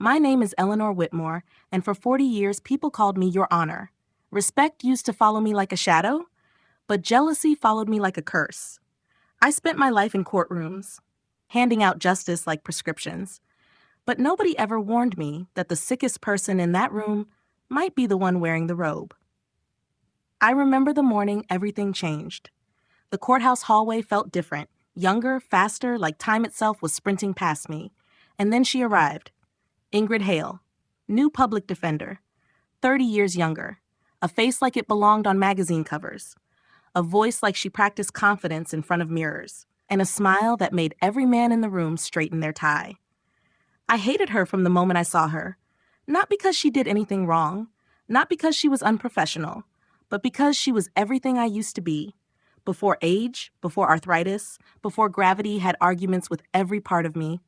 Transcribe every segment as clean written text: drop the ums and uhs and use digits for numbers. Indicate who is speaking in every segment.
Speaker 1: My name is Eleanor Whitmore, and for 40 years people called me Your Honor. Respect used to follow me like a shadow, but jealousy followed me like a curse. I spent my life in courtrooms, handing out justice like prescriptions, but nobody ever warned me that the sickest person in that room might be the one wearing the robe. I remember the morning everything changed. The courthouse hallway felt different, younger, faster, like time itself was sprinting past me. And then she arrived. Ingrid Hale, new public defender, 30 years younger, a face like it belonged on magazine covers, a voice like she practiced confidence in front of mirrors, and a smile that made every man in the room straighten their tie. I hated her from the moment I saw her, not because she did anything wrong, not because she was unprofessional, but because she was everything I used to be. Before age, before arthritis, before gravity had arguments with every part of me.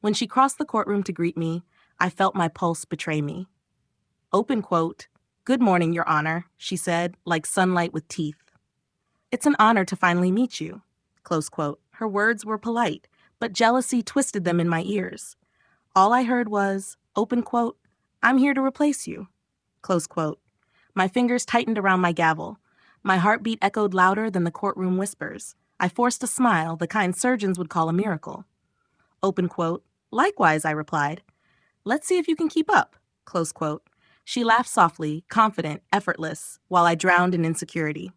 Speaker 1: When she crossed the courtroom to greet me, I felt my pulse betray me. Open quote, "Good morning, Your Honor," she said, like sunlight with teeth. "It's an honor to finally meet you." Close quote. Her words were polite, but jealousy twisted them in my ears. All I heard was, open quote, "I'm here to replace you." Close quote. My fingers tightened around my gavel. My heartbeat echoed louder than the courtroom whispers. I forced a smile, the kind surgeons would call a miracle. Open quote. "Likewise," I replied. "Let's see if you can keep up." Close quote. She laughed softly, confident, effortless, while I drowned in insecurity.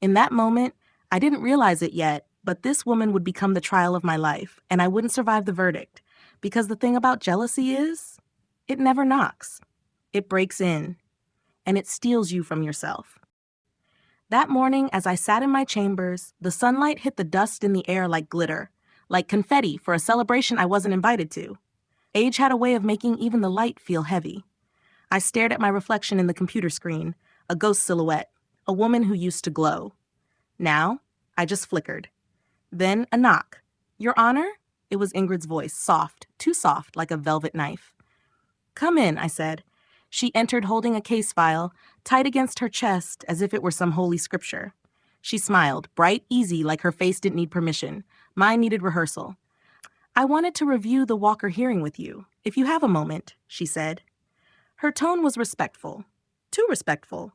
Speaker 1: In that moment, I didn't realize it yet, but this woman would become the trial of my life, and I wouldn't survive the verdict. Because the thing about jealousy is, it never knocks. It breaks in, and it steals you from yourself. That morning, as I sat in my chambers, the sunlight hit the dust in the air like glitter, like confetti for a celebration I wasn't invited to. Age had a way of making even the light feel heavy. I stared at my reflection in the computer screen, a ghost silhouette, a woman who used to glow. Now, I just flickered. Then a knock. "Your Honor?" It was Ingrid's voice, soft, too soft, like a velvet knife. "Come in," I said. She entered holding a case file, tight against her chest as if it were some holy scripture. She smiled, bright, easy, like her face didn't need permission. Mine needed rehearsal. "I wanted to review the Walker hearing with you, if you have a moment," she said. Her tone was respectful, too respectful,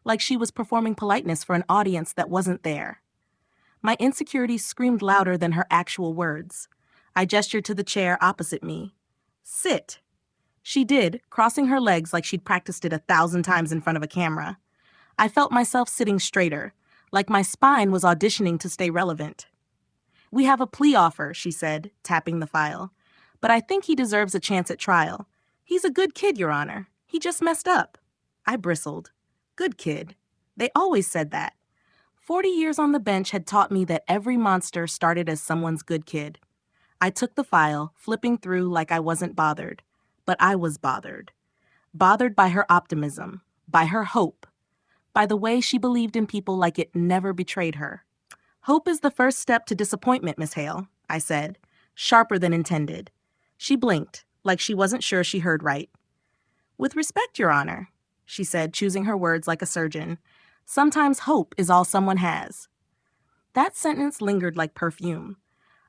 Speaker 1: like she was performing politeness for an audience that wasn't there. My insecurities screamed louder than her actual words. I gestured to the chair opposite me. "Sit." She did, crossing her legs like she'd practiced it 1,000 times in front of a camera. I felt myself sitting straighter, like my spine was auditioning to stay relevant. "We have a plea offer," she said, tapping the file. "But I think he deserves a chance at trial. He's a good kid, Your Honor. He just messed up." I bristled. Good kid. They always said that. 40 years on the bench had taught me that every monster started as someone's good kid. I took the file, flipping through like I wasn't bothered. But I was bothered. Bothered by her optimism, by her hope, by the way she believed in people like it never betrayed her. "Hope is the first step to disappointment, Miss Hale," I said, sharper than intended. She blinked, like she wasn't sure she heard right. "With respect, Your Honor," she said, choosing her words like a surgeon, "sometimes hope is all someone has." That sentence lingered like perfume.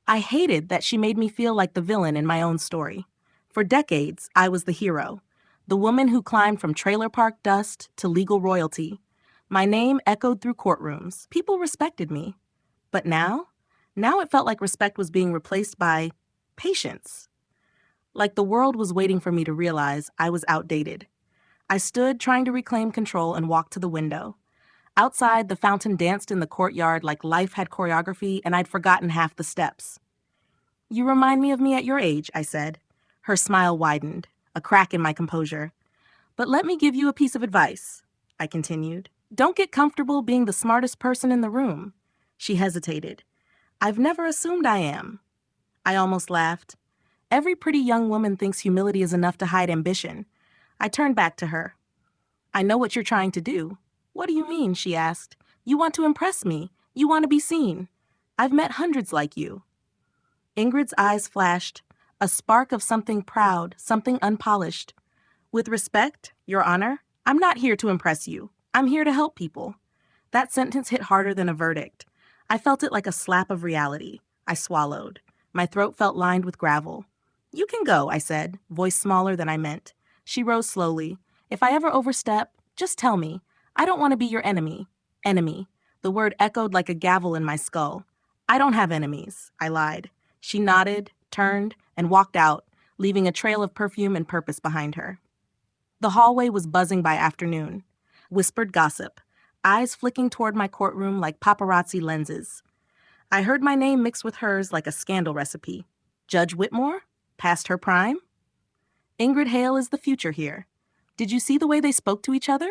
Speaker 1: I hated that she made me feel like the villain in my own story. For decades, I was the hero, the woman who climbed from trailer park dust to legal royalty. My name echoed through courtrooms. People respected me. But now it felt like respect was being replaced by patience. Like the world was waiting for me to realize I was outdated. I stood trying to reclaim control and walked to the window. Outside, the fountain danced in the courtyard like life had choreography and I'd forgotten half the steps. "You remind me of me at your age," I said. Her smile widened, a crack in my composure. "But let me give you a piece of advice," I continued. "Don't get comfortable being the smartest person in the room." She hesitated. "I've never assumed I am." I almost laughed. Every pretty young woman thinks humility is enough to hide ambition. I turned back to her. "I know what you're trying to do." "What do you mean?" she asked. "You want to impress me. You want to be seen. I've met hundreds like you." Ingrid's eyes flashed, a spark of something proud, something unpolished. "With respect, Your Honor, I'm not here to impress you. I'm here to help people." That sentence hit harder than a verdict. I felt it like a slap of reality. I swallowed. My throat felt lined with gravel. You can go, I said, voice smaller than I meant. She rose slowly. If I ever overstep, just tell me. I don't want to be your enemy. Enemy. The word echoed like a gavel in my skull. I don't have enemies, I lied. She nodded, turned, and walked out, leaving a trail of perfume and purpose behind her. The hallway was buzzing by afternoon. Whispered gossip, eyes flicking toward my courtroom like paparazzi lenses. I heard my name mixed with hers like a scandal recipe. Judge Whitmore? Past her prime? Ingrid Hale is the future here. Did you see the way they spoke to each other?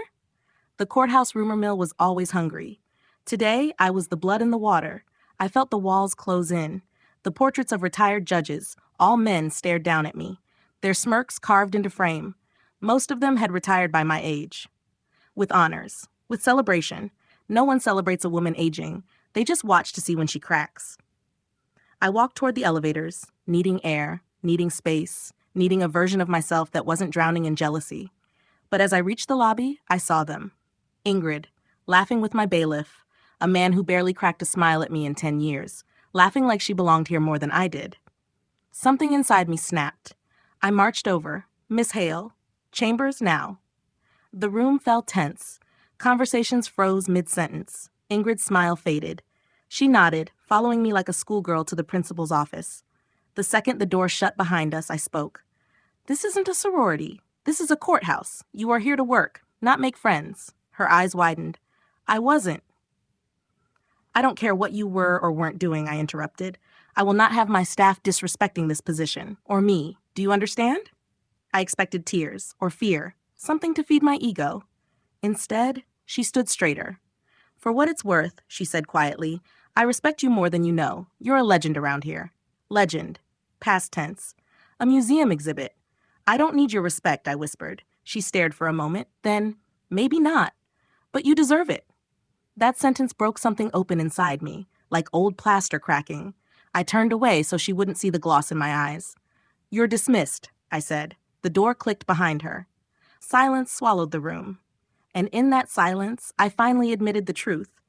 Speaker 1: The courthouse rumor mill was always hungry. Today, I was the blood in the water. I felt the walls close in. The portraits of retired judges, all men, stared down at me, their smirks carved into frame. Most of them had retired by my age. With honors, with celebration. No one celebrates a woman aging. They just watch to see when she cracks. I walked toward the elevators, needing air, needing space, needing a version of myself that wasn't drowning in jealousy. But as I reached the lobby, I saw them. Ingrid, laughing with my bailiff, a man who barely cracked a smile at me in 10 years, laughing like she belonged here more than I did. Something inside me snapped. I marched over. Miss Hale, chambers now. The room fell tense. Conversations froze mid-sentence. Ingrid's smile faded. She nodded, following me like a schoolgirl to the principal's office. The second the door shut behind us, I spoke. This isn't a sorority. This is a courthouse. You are here to work, not make friends. Her eyes widened. I wasn't. I don't care what you were or weren't doing, I interrupted. I will not have my staff disrespecting this position, or me. Do you understand? I expected tears, or fear, something to feed my ego. Instead, she stood straighter. For what it's worth, she said quietly, I respect you more than you know. You're a legend around here. Legend. Past tense. A museum exhibit. I don't need your respect, I whispered. She stared for a moment, then, maybe not. But you deserve it. That sentence broke something open inside me, like old plaster cracking. I turned away so she wouldn't see the gloss in my eyes. You're dismissed, I said. The door clicked behind her. Silence swallowed the room. And in that silence, I finally admitted the truth.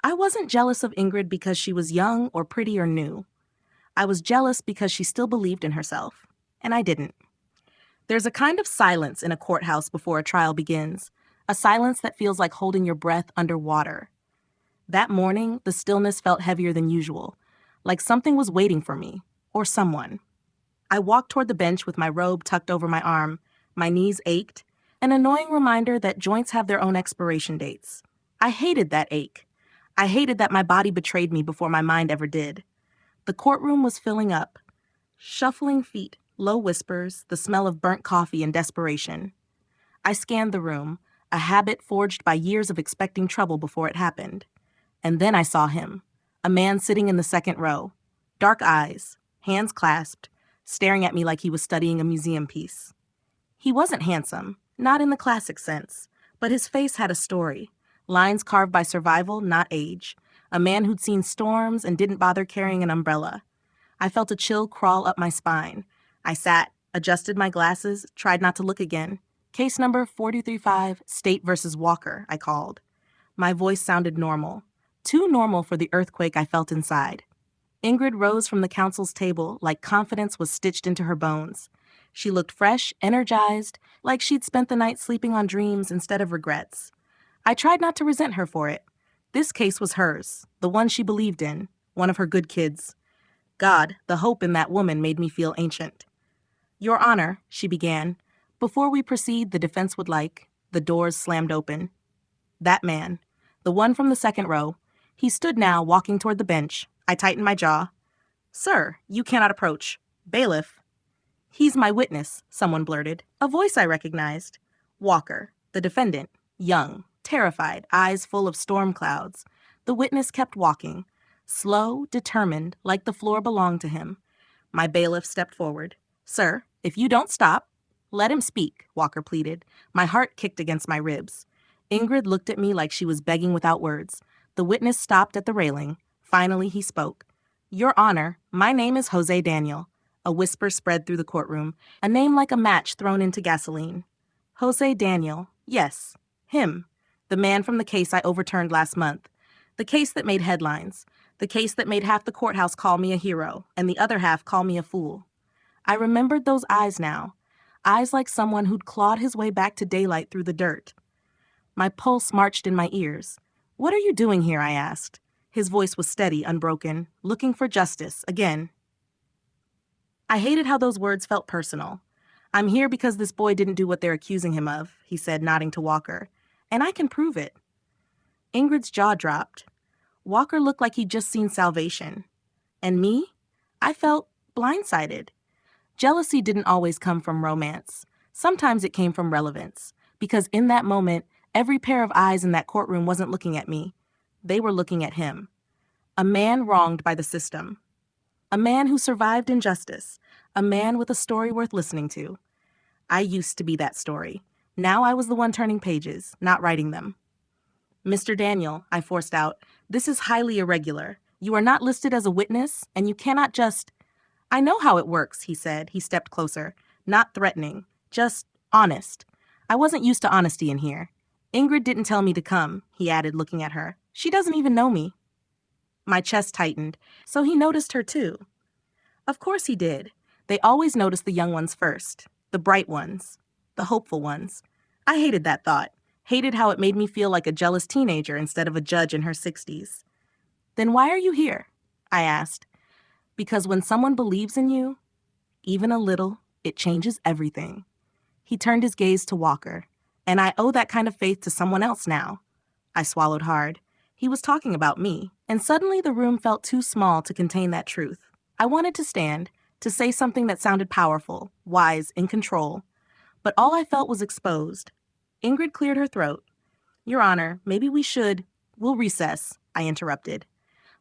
Speaker 1: I wasn't jealous of Ingrid because she was young or pretty or new. I was jealous because she still believed in herself, and I didn't. There's a kind of silence in a courthouse before a trial begins, a silence that feels like holding your breath underwater. That morning, the stillness felt heavier than usual, like something was waiting for me, or someone. I walked toward the bench with my robe tucked over my arm. My knees ached, an annoying reminder that joints have their own expiration dates. I hated that ache. I hated that my body betrayed me before my mind ever did. The courtroom was filling up. Shuffling feet, low whispers, the smell of burnt coffee and desperation. I scanned the room, a habit forged by years of expecting trouble before it happened. And then I saw him, a man sitting in the second row. Dark eyes, hands clasped, staring at me like he was studying a museum piece. He wasn't handsome, not in the classic sense, but his face had a story. Lines carved by survival, not age. A man who'd seen storms and didn't bother carrying an umbrella. I felt a chill crawl up my spine. I sat, adjusted my glasses, tried not to look again. Case number 435, State versus Walker, I called. My voice sounded normal. Too normal for the earthquake I felt inside. Ingrid rose from the counsel's table like confidence was stitched into her bones. She looked fresh, energized, like she'd spent the night sleeping on dreams instead of regrets. I tried not to resent her for it. This case was hers, the one she believed in, one of her good kids. God, the hope in that woman made me feel ancient. Your Honor, she began. Before we proceed, the defense would like. The doors slammed open. That man, the one from the second row, he stood now, walking toward the bench. I tightened my jaw. Sir, you cannot approach. Bailiff. He's my witness, someone blurted. A voice I recognized. Walker, the defendant, young, terrified, eyes full of storm clouds. The witness kept walking, slow, determined, like the floor belonged to him. My bailiff stepped forward. Sir, if you don't stop. Let him speak, Walker pleaded. My heart kicked against my ribs. Ingrid looked at me like she was begging without words. The witness stopped at the railing. Finally, he spoke. Your Honor, my name is Jose Daniel. A whisper spread through the courtroom, a name like a match thrown into gasoline. Jose Daniel, yes, him, the man from the case I overturned last month. The case that made headlines. The case that made half the courthouse call me a hero, and the other half call me a fool. I remembered those eyes now. Eyes like someone who'd clawed his way back to daylight through the dirt. My pulse marched in my ears. "What are you doing here?" I asked. His voice was steady, unbroken, looking for justice, again. I hated how those words felt personal. "I'm here because this boy didn't do what they're accusing him of," he said, nodding to Walker. "And I can prove it." Ingrid's jaw dropped. Walker looked like he'd just seen salvation. And me? I felt blindsided. Jealousy didn't always come from romance. Sometimes it came from relevance, because in that moment, every pair of eyes in that courtroom wasn't looking at me. They were looking at him. A man wronged by the system. A man who survived injustice. A man with a story worth listening to. I used to be that story. Now I was the one turning pages, not writing them. "Mr. Daniel," I forced out, "this is highly irregular. You are not listed as a witness, and you cannot just—" "I know how it works," he said. He stepped closer. Not threatening, just honest. I wasn't used to honesty in here. "Ingrid didn't tell me to come," he added, looking at her. "She doesn't even know me." My chest tightened. So he noticed her too. Of course he did. They always notice the young ones first. The bright ones. The hopeful ones. I hated that thought. Hated how it made me feel like a jealous teenager instead of a judge in her 60s. "Then why are you here?" I asked. "Because when someone believes in you, even a little, it changes everything." He turned his gaze to Walker. "And I owe that kind of faith to someone else now." I swallowed hard. He was talking about me, and suddenly the room felt too small to contain that truth. I wanted to stand, to say something that sounded powerful, wise, in control. But all I felt was exposed. Ingrid cleared her throat. "Your Honor, maybe we'll recess," I interrupted.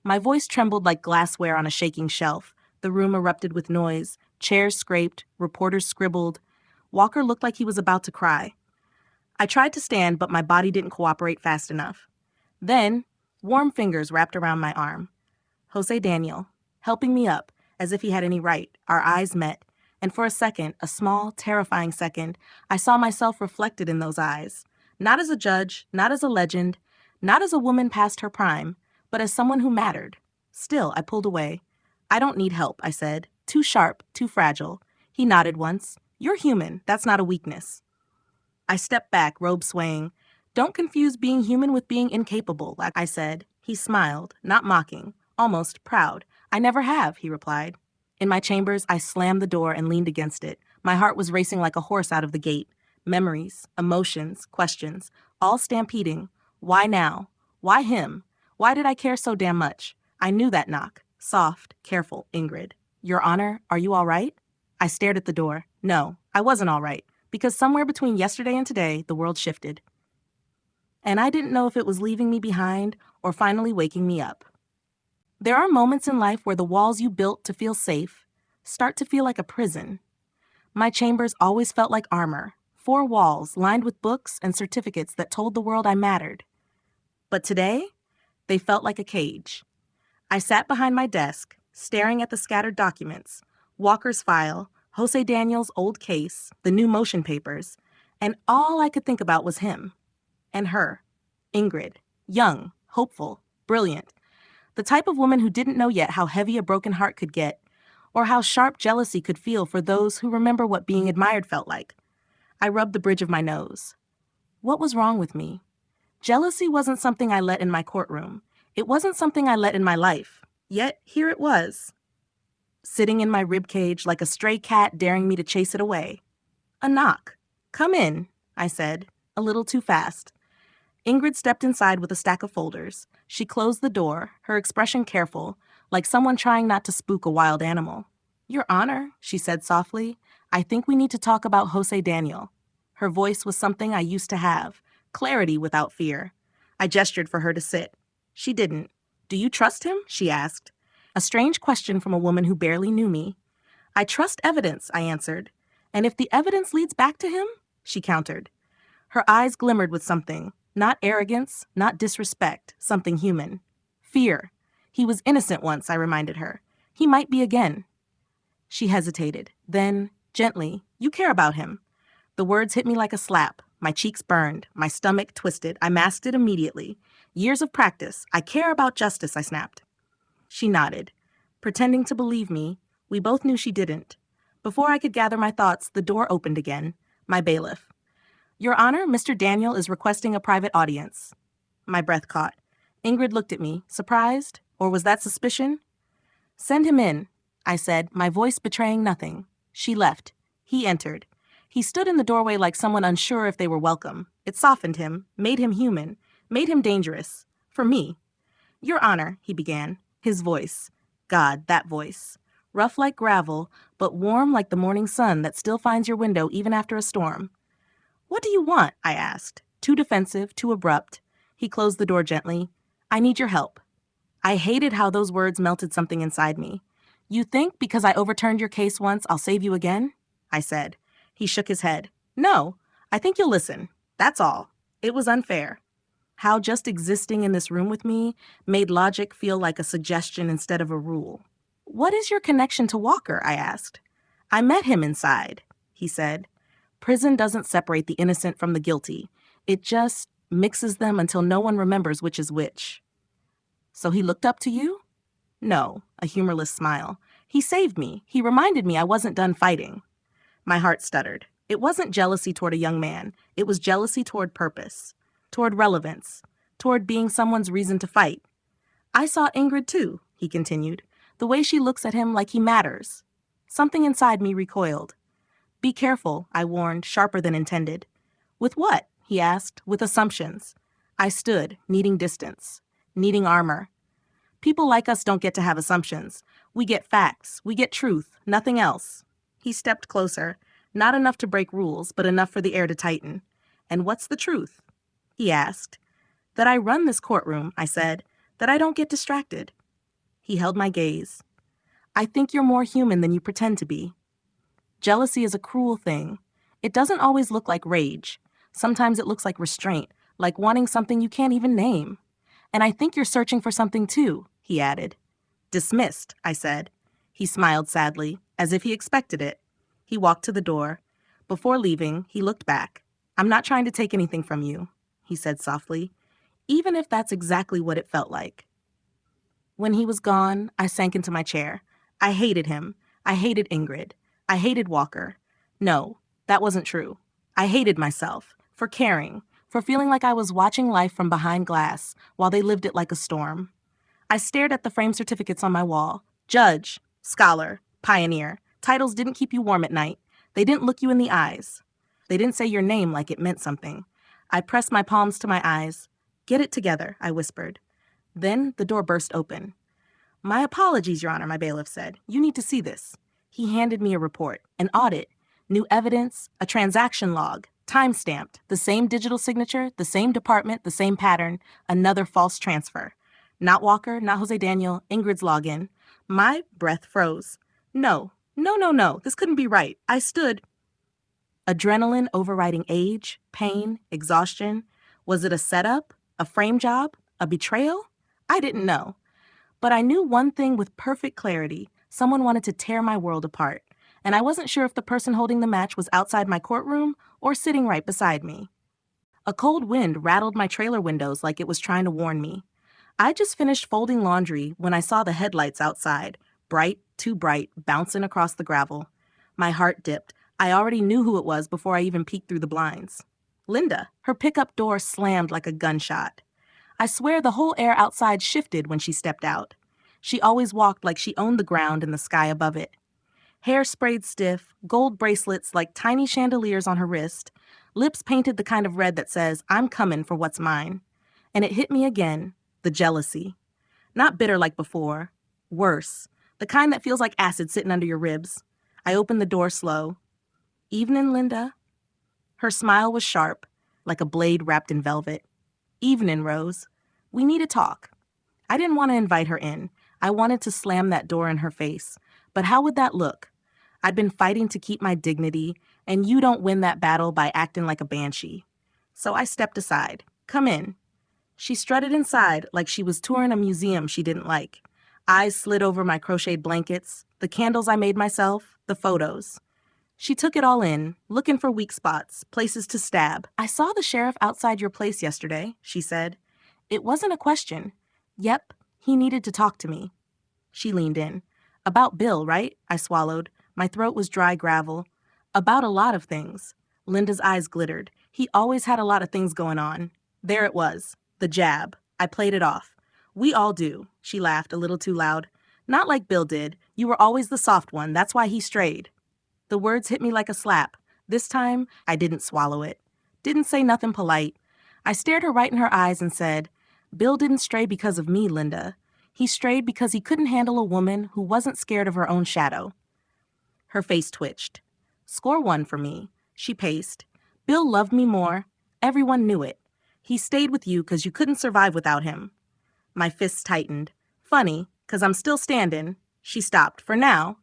Speaker 1: My voice trembled like glassware on a shaking shelf. The room erupted with noise. Chairs scraped, reporters scribbled. Walker looked like he was about to cry. I tried to stand, but my body didn't cooperate fast enough. Then, warm fingers wrapped around my arm. Jose Daniel, helping me up, as if he had any right. Our eyes met, and for a second, a small, terrifying second, I saw myself reflected in those eyes. Not as a judge, not as a legend, not as a woman past her prime, but as someone who mattered. Still, I pulled away. "I don't need help," I said. "Too sharp, too fragile." He nodded once. "You're human. That's not a weakness." I stepped back, robe swaying. "Don't confuse being human with being incapable," like I said. He smiled, not mocking, almost proud. "I never have," he replied. In my chambers, I slammed the door and leaned against it. My heart was racing like a horse out of the gate. Memories, emotions, questions, all stampeding. Why now? Why him? Why did I care so damn much? I knew that knock. Soft, careful, Ingrid. "Your Honor, are you all right?" I stared at the door. No, I wasn't all right, because somewhere between yesterday and today, the world shifted. And I didn't know if it was leaving me behind or finally waking me up. There are moments in life where the walls you built to feel safe start to feel like a prison. My chambers always felt like armor, 4 walls lined with books and certificates that told the world I mattered. But today, they felt like a cage. I sat behind my desk, staring at the scattered documents, Walker's file, Jose Daniel's old case, the new motion papers, and all I could think about was him. And her, Ingrid, young, hopeful, brilliant, the type of woman who didn't know yet how heavy a broken heart could get, or how sharp jealousy could feel for those who remember what being admired felt like. I rubbed the bridge of my nose. What was wrong with me? Jealousy wasn't something I let in my courtroom. It wasn't something I let in my life. Yet, here it was, sitting in my ribcage like a stray cat daring me to chase it away. A knock. "Come in," I said, a little too fast. Ingrid stepped inside with a stack of folders. She closed the door, her expression careful, like someone trying not to spook a wild animal. "Your Honor," she said softly, "I think we need to talk about Jose Daniel." Her voice was something I used to have, clarity without fear. I gestured for her to sit. She didn't. "Do you trust him?" she asked. A strange question from a woman who barely knew me. "I trust evidence," I answered. "And if the evidence leads back to him?" she countered. Her eyes glimmered with something. Not arrogance, not disrespect, something human. Fear. He was innocent once, I reminded her. He might be again. She hesitated. Then, gently, "You care about him." The words hit me like a slap. My cheeks burned. My stomach twisted. I masked it immediately. "Years of practice. I care about justice," I snapped. She nodded. Pretending to believe me, we both knew she didn't. Before I could gather my thoughts, the door opened again. My bailiff. Your Honor, Mr. Daniel is requesting a private audience. My breath caught. Ingrid looked at me, surprised, or was that suspicion? Send him in, I said, my voice betraying nothing. She left. He entered. He stood in the doorway like someone unsure if they were welcome. It softened him, made him human, made him dangerous. For me. Your Honor, he began. His voice. God, that voice. Rough like gravel, but warm like the morning sun that still finds your window even after a storm. What do you want? I asked. Too defensive, too abrupt. He closed the door gently. I need your help. I hated how those words melted something inside me. You think because I overturned your case once, I'll save you again? I said. He shook his head. No, I think you'll listen. That's all. It was unfair. How just existing in this room with me made logic feel like a suggestion instead of a rule. What is your connection to Walker? I asked. I met him inside, he said. Prison doesn't separate the innocent from the guilty. It just mixes them until no one remembers which is which. So he looked up to you? No, a humorless smile. He saved me. He reminded me I wasn't done fighting. My heart stuttered. It wasn't jealousy toward a young man. It was jealousy toward purpose, toward relevance, toward being someone's reason to fight. I saw Ingrid too, he continued, the way she looks at him like he matters. Something inside me recoiled. Be careful, I warned, sharper than intended. With what? He asked, with assumptions. I stood, needing distance, needing armor. People like us don't get to have assumptions. We get facts, we get truth, nothing else. He stepped closer, not enough to break rules, but enough for the air to tighten. And what's the truth? He asked. That I run this courtroom, I said, that I don't get distracted. He held my gaze. I think you're more human than you pretend to be. Jealousy is a cruel thing. It doesn't always look like rage. Sometimes it looks like restraint, like wanting something you can't even name. And I think you're searching for something too, he added. Dismissed, I said. He smiled sadly, as if he expected it. He walked to the door. Before leaving, he looked back. I'm not trying to take anything from you, he said softly, even if that's exactly what it felt like. When he was gone, I sank into my chair. I hated him. I hated Ingrid. I hated Walker. No, that wasn't true. I hated myself for caring, for feeling like I was watching life from behind glass while they lived it like a storm. I stared at the framed certificates on my wall. Judge, scholar, pioneer. Titles didn't keep you warm at night. They didn't look you in the eyes. They didn't say your name like it meant something. I pressed my palms to my eyes. Get it together, I whispered. Then the door burst open. My apologies, Your Honor, my bailiff said. You need to see this. He handed me a report, an audit, new evidence, a transaction log, time-stamped, the same digital signature, the same department, the same pattern, another false transfer. Not Walker, not Jose Daniel, Ingrid's login. My breath froze. No, this couldn't be right. I stood. Adrenaline overriding age, pain, exhaustion. Was it a setup, a frame job, a betrayal? I didn't know. But I knew one thing with perfect clarity. Someone wanted to tear my world apart, and I wasn't sure if the person holding the match was outside my courtroom or sitting right beside me. A cold wind rattled my trailer windows like it was trying to warn me. I just finished folding laundry when I saw the headlights outside, bright, too bright, bouncing across the gravel. My heart dipped. I already knew who it was before I even peeked through the blinds. Linda. Her pickup door slammed like a gunshot. I swear the whole air outside shifted when she stepped out. She always walked like she owned the ground and the sky above it. Hair sprayed stiff, gold bracelets like tiny chandeliers on her wrist, lips painted the kind of red that says, I'm coming for what's mine. And it hit me again, the jealousy. Not bitter like before, worse, the kind that feels like acid sitting under your ribs. I opened the door slow. Evening, Linda. Her smile was sharp, like a blade wrapped in velvet. Evening, Rose. We need to talk. I didn't want to invite her in. I wanted to slam that door in her face. But how would that look? I'd been fighting to keep my dignity, and you don't win that battle by acting like a banshee. So I stepped aside. Come in. She strutted inside like she was touring a museum she didn't like. Eyes slid over my crocheted blankets, the candles I made myself, the photos. She took it all in, looking for weak spots, places to stab. I saw the sheriff outside your place yesterday, she said. It wasn't a question. Yep, he needed to talk to me. She leaned in. About Bill, right? I swallowed. My throat was dry gravel. About a lot of things. Linda's eyes glittered. He always had a lot of things going on. There it was. The jab. I played it off. We all do. She laughed a little too loud. Not like Bill did. You were always the soft one. That's why he strayed. The words hit me like a slap. This time, I didn't swallow it. Didn't say nothing polite. I stared her right in her eyes and said, Bill didn't stray because of me, Linda. He strayed because he couldn't handle a woman who wasn't scared of her own shadow. Her face twitched. Score one for me. She paced. Bill loved me more. Everyone knew it. He stayed with you because you couldn't survive without him. My fists tightened. Funny, because I'm still standing. She stopped. For now.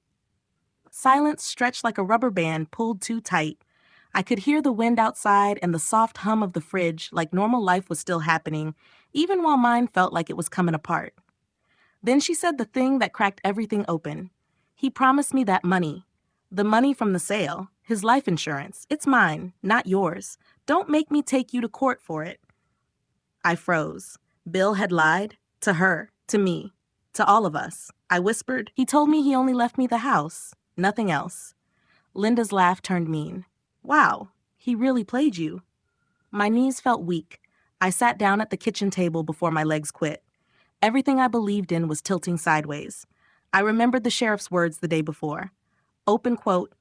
Speaker 1: Silence stretched like a rubber band pulled too tight. I could hear the wind outside and the soft hum of the fridge like normal life was still happening, even while mine felt like it was coming apart. Then she said the thing that cracked everything open. He promised me that money. The money from the sale. His life insurance. It's mine, not yours. Don't make me take you to court for it. I froze. Bill had lied. To her. To me. To all of us. I whispered. He told me he only left me the house. Nothing else. Linda's laugh turned mean. Wow, he really played you. My knees felt weak. I sat down at the kitchen table before my legs quit. Everything I believed in was tilting sideways. I remembered the sheriff's words the day before. Open quote,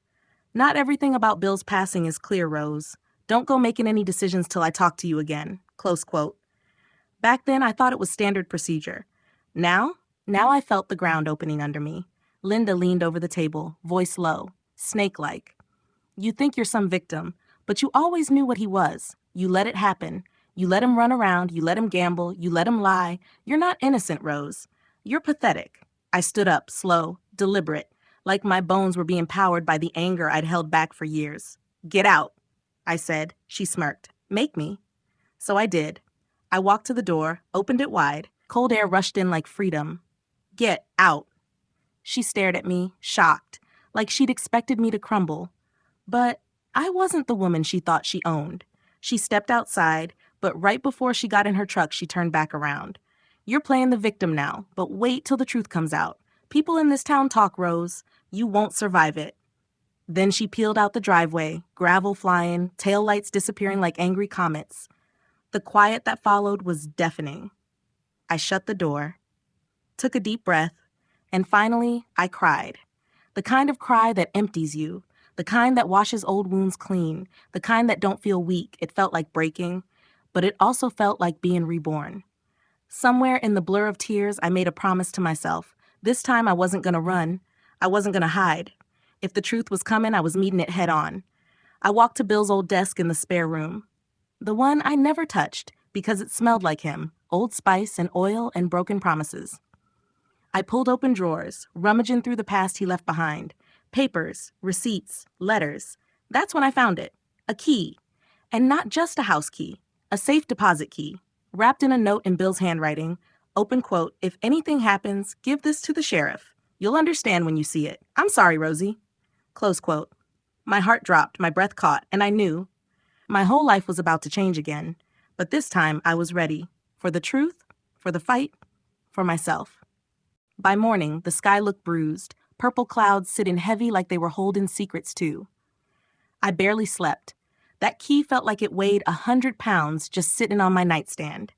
Speaker 1: not everything about Bill's passing is clear, Rose. Don't go making any decisions till I talk to you again. Close quote. Back then, I thought it was standard procedure. Now I felt the ground opening under me. Linda leaned over the table, voice low, snake-like. You think you're some victim, but you always knew what he was. You let it happen. You let him run around, you let him gamble, you let him lie. You're not innocent, Rose. You're pathetic. I stood up, slow, deliberate, like my bones were being powered by the anger I'd held back for years. Get out, I said. She smirked. Make me. So I did. I walked to the door, opened it wide. Cold air rushed in like freedom. Get out. She stared at me, shocked, like she'd expected me to crumble. But I wasn't the woman she thought she owned. She stepped outside, but right before she got in her truck, she turned back around. You're playing the victim now, but wait till the truth comes out. People in this town talk, Rose. You won't survive it. Then she peeled out the driveway, gravel flying, taillights disappearing like angry comets. The quiet that followed was deafening. I shut the door, took a deep breath, and finally, I cried. The kind of cry that empties you. The kind that washes old wounds clean, the kind that don't feel weak. It felt like breaking, but it also felt like being reborn. Somewhere in the blur of tears, I made a promise to myself. This time I wasn't going to run. I wasn't going to hide. If the truth was coming, I was meeting it head on. I walked to Bill's old desk in the spare room. The one I never touched because it smelled like him, Old Spice and oil and broken promises. I pulled open drawers, rummaging through the past he left behind. Papers, receipts, letters. That's when I found it. A key. And not just a house key. A safe deposit key. Wrapped in a note in Bill's handwriting. Open quote, if anything happens, give this to the sheriff. You'll understand when you see it. I'm sorry, Rosie. Close quote. My heart dropped, my breath caught, and I knew. My whole life was about to change again. But this time I was ready. For the truth, for the fight, for myself. By morning, the sky looked bruised. Purple clouds sitting heavy like they were holding secrets too. I barely slept. That key felt like it weighed 100 pounds just sitting on my nightstand.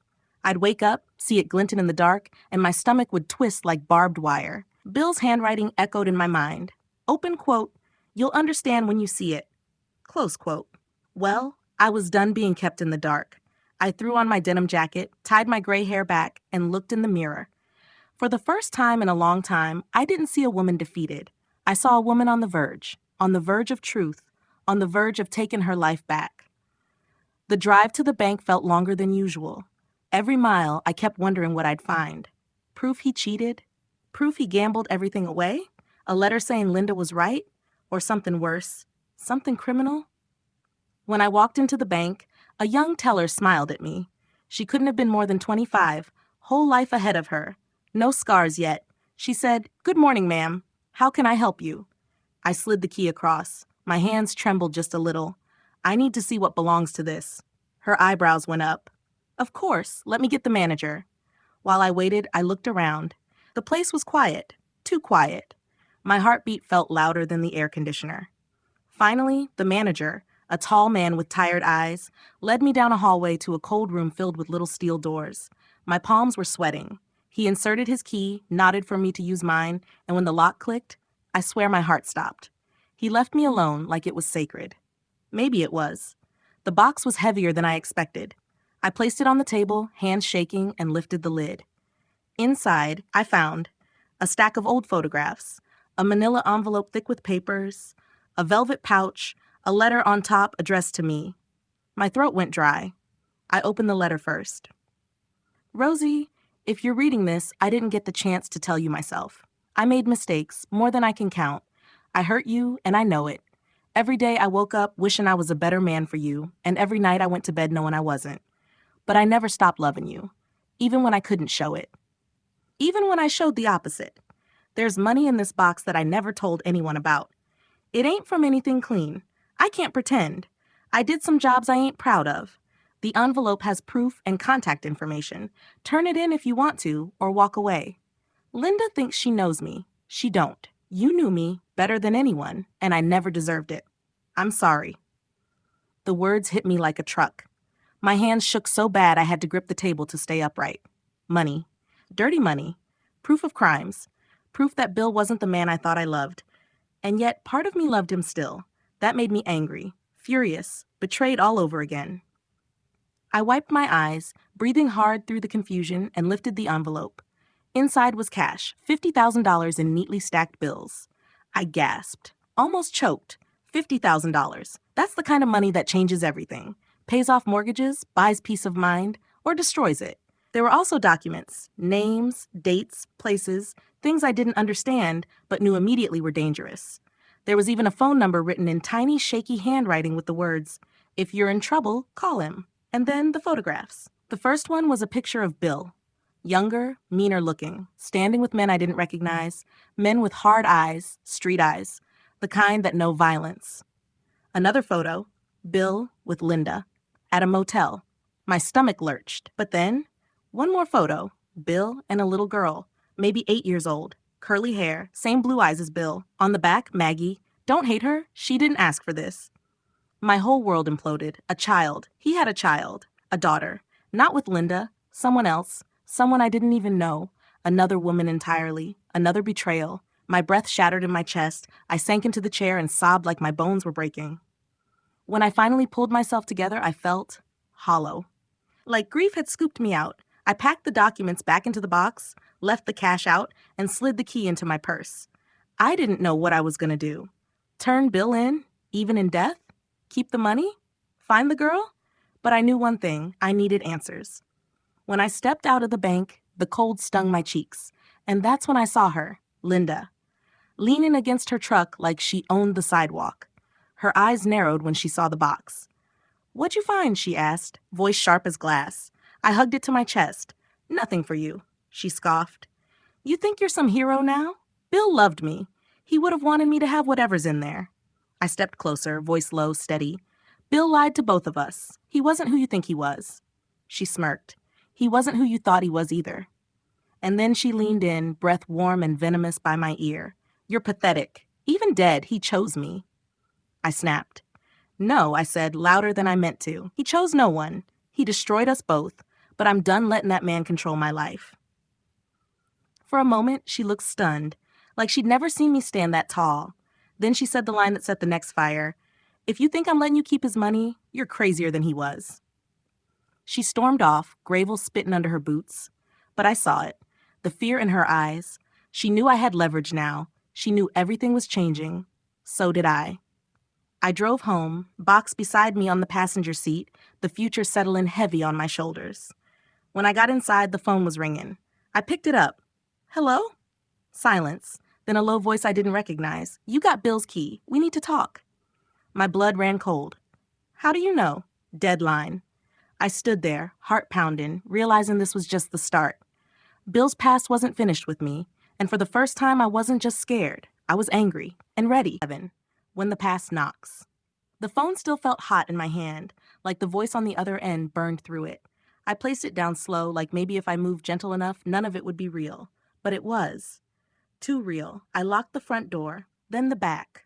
Speaker 1: I'd wake up, see it glinting in the dark, and my stomach would twist like barbed wire. Bill's handwriting echoed in my mind. Open quote, you'll understand when you see it. Close quote. Well, I was done being kept in the dark. I threw on my denim jacket, tied my gray hair back, and looked in the mirror. For the first time in a long time, I didn't see a woman defeated. I saw a woman on the verge of truth, on the verge of taking her life back. The drive to the bank felt longer than usual. Every mile, I kept wondering what I'd find. Proof he cheated? Proof he gambled everything away? A letter saying Linda was right? Or something worse? Something criminal? When I walked into the bank, a young teller smiled at me. She couldn't have been more than 25, whole life ahead of her. No scars yet. She said, "Good morning, ma'am. How can I help you?" I slid the key across. My hands trembled just a little. I need to see what belongs to this. Her eyebrows went up. Of course, let me get the manager. While I waited, I looked around. The place was quiet. Too quiet. My heartbeat felt louder than the air conditioner. Finally, the manager, a tall man with tired eyes, led me down a hallway to a cold room filled with little steel doors. My palms were sweating. He inserted his key, nodded for me to use mine, and when the lock clicked, I swear my heart stopped. He left me alone like it was sacred. Maybe it was. The box was heavier than I expected. I placed it on the table, hands shaking, and lifted the lid. Inside, I found a stack of old photographs, a manila envelope thick with papers, a velvet pouch, a letter on top addressed to me. My throat went dry. I opened the letter first. Rosie, if you're reading this, I didn't get the chance to tell you myself. I made mistakes, more than I can count. I hurt you, and I know it. Every day I woke up wishing I was a better man for you, and every night I went to bed knowing I wasn't. But I never stopped loving you, even when I couldn't show it. Even when I showed the opposite. There's money in this box that I never told anyone about. It ain't from anything clean. I can't pretend. I did some jobs I ain't proud of. The envelope has proof and contact information. Turn it in if you want to, or walk away. Linda thinks she knows me. She don't. You knew me better than anyone, and I never deserved it. I'm sorry. The words hit me like a truck. My hands shook so bad I had to grip the table to stay upright. Money. Dirty money. Proof of crimes. Proof that Bill wasn't the man I thought I loved. And yet, part of me loved him still. That made me angry, furious, betrayed all over again. I wiped my eyes, breathing hard through the confusion, and lifted the envelope. Inside was cash, $50,000 in neatly stacked bills. I gasped, almost choked. $50,000. That's the kind of money that changes everything. Pays off mortgages, buys peace of mind, or destroys it. There were also documents, names, dates, places, things I didn't understand but knew immediately were dangerous. There was even a phone number written in tiny, shaky handwriting with the words, "If you're in trouble, call him." And then the photographs. The first one was a picture of Bill. Younger, meaner looking, standing with men I didn't recognize, men with hard eyes, street eyes, the kind that know violence. Another photo, Bill with Linda, at a motel. My stomach lurched, but then, one more photo, Bill and a little girl, maybe 8 years old, curly hair, same blue eyes as Bill. On the back, Maggie. Don't hate her, she didn't ask for this. My whole world imploded. A child. He had a child. A daughter. Not with Linda. Someone else. Someone I didn't even know. Another woman entirely. Another betrayal. My breath shattered in my chest. I sank into the chair and sobbed like my bones were breaking. When I finally pulled myself together, I felt hollow. Like grief had scooped me out. I packed the documents back into the box, left the cash out, and slid the key into my purse. I didn't know what I was going to do. Turn Bill in, even in death? Keep the money? Find the girl? But I knew one thing. I needed answers. When I stepped out of the bank, the cold stung my cheeks. And that's when I saw her, Linda, leaning against her truck like she owned the sidewalk. Her eyes narrowed when she saw the box. "What'd you find?" she asked, voice sharp as glass. I hugged it to my chest. "Nothing for you," she scoffed. "You think you're some hero now? Bill loved me. He would have wanted me to have whatever's in there." I stepped closer, voice low, steady. "Bill lied to both of us. He wasn't who you think he was." She smirked. "He wasn't who you thought he was either." And then she leaned in, breath warm and venomous by my ear. "You're pathetic. Even dead, he chose me." I snapped. "No," I said, louder than I meant to. "He chose no one. He destroyed us both. But I'm done letting that man control my life." For a moment, she looked stunned, like she'd never seen me stand that tall. Then she said the line that set the next fire. "If you think I'm letting you keep his money, you're crazier than he was." She stormed off, gravel spitting under her boots. But I saw it, the fear in her eyes. She knew I had leverage now. She knew everything was changing. So did I. I drove home, box beside me on the passenger seat, the future settling heavy on my shoulders. When I got inside, the phone was ringing. I picked it up. "Hello?" Silence. Then a low voice I didn't recognize. "You got Bill's key. We need to talk." My blood ran cold. "How do you know?" Deadline. I stood there, heart pounding, realizing this was just the start. Bill's past wasn't finished with me, and for the first time I wasn't just scared. I was angry and ready. When the past knocks. The phone still felt hot in my hand, like the voice on the other end burned through it. I placed it down slow, like maybe if I moved gentle enough, none of it would be real. But it was. Too real. I locked the front door, then the back,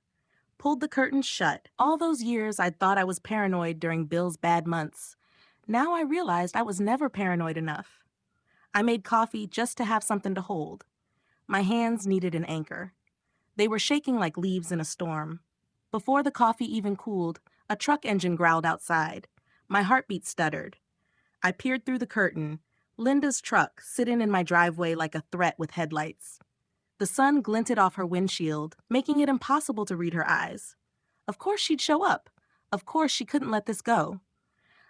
Speaker 1: pulled the curtains shut. All those years I'd thought I was paranoid during Bill's bad months. Now I realized I was never paranoid enough. I made coffee just to have something to hold. My hands needed an anchor. They were shaking like leaves in a storm. Before the coffee even cooled, a truck engine growled outside. My heartbeat stuttered. I peered through the curtain. Linda's truck, sitting in my driveway like a threat with headlights. The sun glinted off her windshield, making it impossible to read her eyes. Of course she'd show up. Of course she couldn't let this go.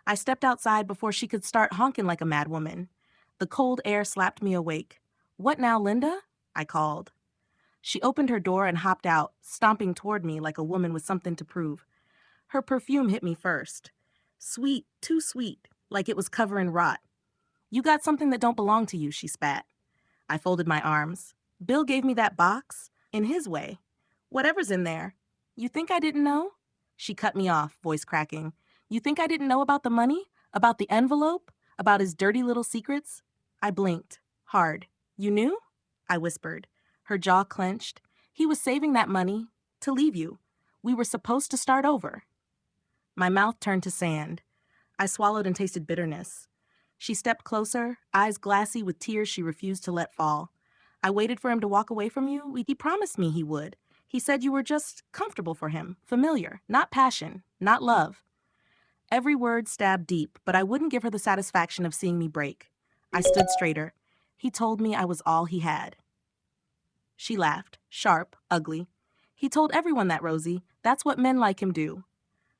Speaker 1: I stepped outside before she could start honking like a madwoman. The cold air slapped me awake. "What now, Linda?" I called. She opened her door and hopped out, stomping toward me like a woman with something to prove. Her perfume hit me first. Sweet, too sweet, like it was covering rot. "You got something that don't belong to you," she spat. I folded my arms. "Bill gave me that box, in his way. Whatever's in there. You think I didn't know?" She cut me off, voice cracking. "You think I didn't know about the money? About the envelope? About his dirty little secrets?" I blinked, hard. "You knew?" I whispered. Her jaw clenched. "He was saving that money to leave you. We were supposed to start over." My mouth turned to sand. I swallowed and tasted bitterness. She stepped closer, eyes glassy with tears she refused to let fall. "I waited for him to walk away from you. He promised me he would. He said you were just comfortable for him, familiar, not passion, not love." Every word stabbed deep, but I wouldn't give her the satisfaction of seeing me break. I stood straighter. "He told me I was all he had." She laughed, sharp, ugly. "He told everyone that, Rosie. That's what men like him do."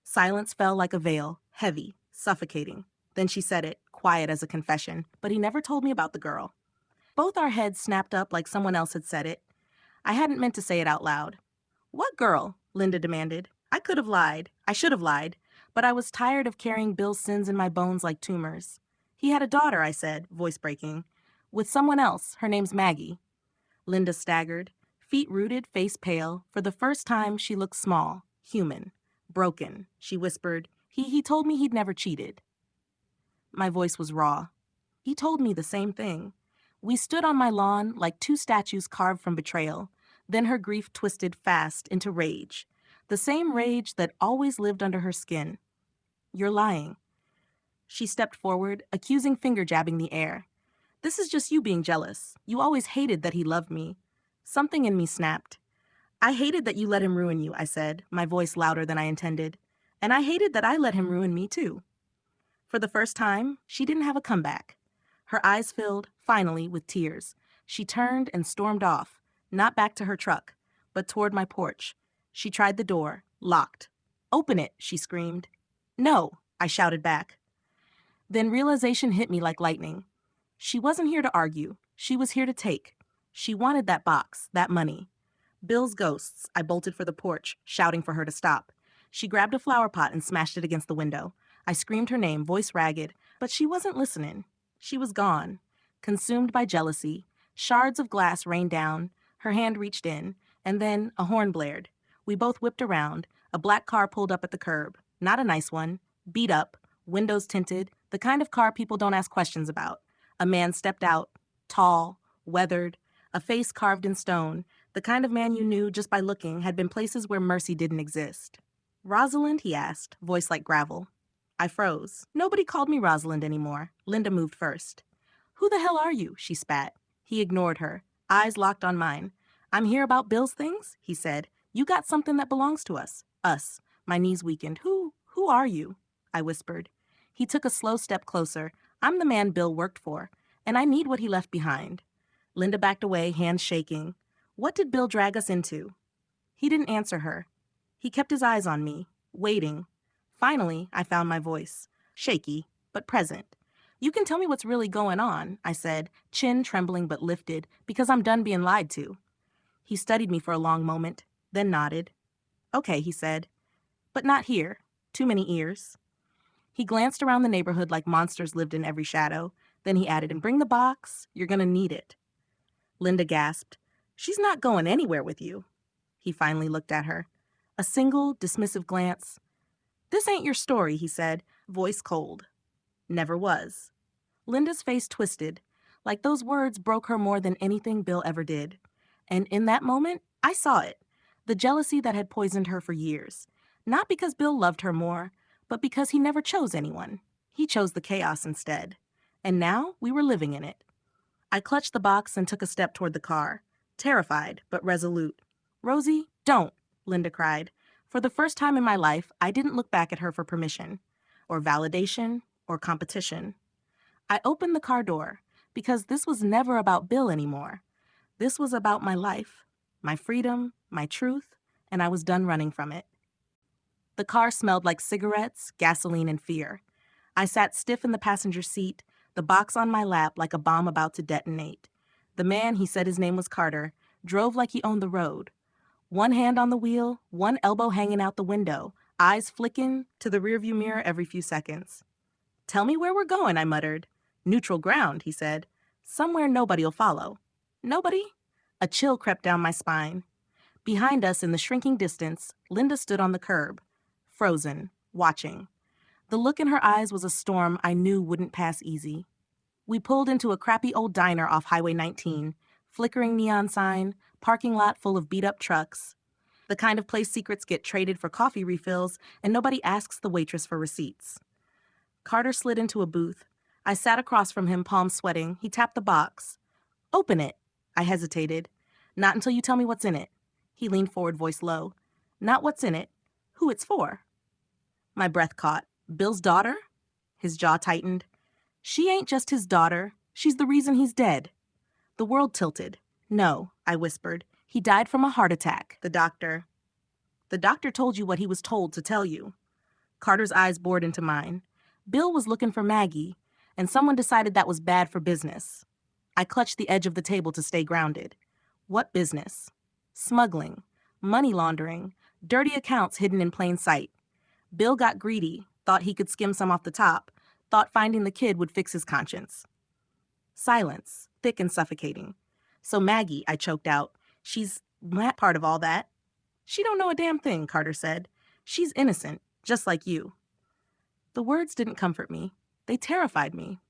Speaker 1: Silence fell like a veil, heavy, suffocating. Then she said it, quiet as a confession, "But he never told me about the girl." Both our heads snapped up like someone else had said it. I hadn't meant to say it out loud. "What girl?" Linda demanded. I could have lied. I should have lied. But I was tired of carrying Bill's sins in my bones like tumors. "He had a daughter," I said, voice breaking. "With someone else. Her name's Maggie." Linda staggered, feet rooted, face pale. For the first time, she looked small, human, broken. She whispered, He told me he'd never cheated." My voice was raw. He told me the same thing. We stood on my lawn like two statues carved from betrayal. Then her grief twisted fast into rage. The same rage that always lived under her skin. "You're lying." She stepped forward, accusing finger jabbing the air. "This is just you being jealous. You always hated that he loved me." Something in me snapped. "I hated that you let him ruin you," I said, my voice louder than I intended. "And I hated that I let him ruin me, too." For the first time, she didn't have a comeback. Her eyes filled, finally, with tears. She turned and stormed off, not back to her truck, but toward my porch. She tried the door, locked. "Open it," she screamed. "No," I shouted back. Then realization hit me like lightning. She wasn't here to argue. She was here to take. She wanted that box, that money. "Bill's ghosts," I bolted for the porch, shouting for her to stop. She grabbed a flower pot and smashed it against the window. I screamed her name, voice ragged, but she wasn't listening. She was gone, consumed by jealousy. Shards of glass rained down. Her hand reached in, and then a horn blared. We both whipped around. A black car pulled up at the curb. Not a nice one. Beat up, windows tinted, the kind of car people don't ask questions about. A man stepped out, tall, weathered, a face carved in stone, the kind of man you knew just by looking had been places where mercy didn't exist. "Rosalind?" he asked, voice like gravel. I froze. Nobody called me Rosalind anymore. Linda moved first. "Who the hell are you?" she spat. He ignored her, eyes locked on mine. "I'm here about Bill's things," he said. "You got something that belongs to us." Us. My knees weakened. Who are you?" I whispered. He took a slow step closer. "I'm the man Bill worked for, and I need what he left behind." Linda backed away, hands shaking. "What did Bill drag us into?" He didn't answer her. He kept his eyes on me, waiting. Finally, I found my voice. Shaky, but present. "You can tell me what's really going on," I said, chin trembling but lifted, "because I'm done being lied to." He studied me for a long moment, then nodded. "Okay," he said. "But not here. Too many ears." He glanced around the neighborhood like monsters lived in every shadow. Then he added, "And bring the box. You're gonna need it." Linda gasped. "She's not going anywhere with you." He finally looked at her. A single, dismissive glance. "This ain't your story," he said, voice cold. "Never was." Linda's face twisted, like those words broke her more than anything Bill ever did. And in that moment, I saw it. The jealousy that had poisoned her for years. Not because Bill loved her more, but because he never chose anyone. He chose the chaos instead. And now we were living in it. I clutched the box and took a step toward the car, terrified but resolute. "Rosie, don't," Linda cried. For the first time in my life, I didn't look back at her for permission, or validation, or competition. I opened the car door, because this was never about Bill anymore. This was about my life, my freedom, my truth, and I was done running from it. The car smelled like cigarettes, gasoline, and fear. I sat stiff in the passenger seat, the box on my lap like a bomb about to detonate. The man, he said his name was Carter, drove like he owned the road. One hand on the wheel, one elbow hanging out the window, eyes flicking to the rearview mirror every few seconds. "Tell me where we're going," I muttered. "Neutral ground," he said. "Somewhere nobody'll follow." "Nobody?" A chill crept down my spine. Behind us, in the shrinking distance, Linda stood on the curb, frozen, watching. The look in her eyes was a storm I knew wouldn't pass easy. We pulled into a crappy old diner off Highway 19, flickering neon sign, parking lot full of beat-up trucks. The kind of place secrets get traded for coffee refills and nobody asks the waitress for receipts. Carter slid into a booth. I sat across from him, palms sweating. He tapped the box. "Open it." I hesitated. "Not until you tell me what's in it." He leaned forward, voice low. "Not what's in it, who it's for." My breath caught. "Bill's daughter?" His jaw tightened. "She ain't just his daughter. She's the reason he's dead." The world tilted. "No," I whispered. "He died from a heart attack." The doctor told you what he was told to tell you." Carter's eyes bored into mine. "Bill was looking for Maggie, and someone decided that was bad for business." I clutched the edge of the table to stay grounded. What business? Smuggling, money laundering, dirty accounts hidden in plain sight. Bill got greedy, thought he could skim some off the top, thought finding the kid would fix his conscience. Silence, thick and suffocating. "So Maggie," I choked out, "she's that part of all that." "She don't know a damn thing," Carter said. "She's innocent, just like you." The words didn't comfort me. They terrified me.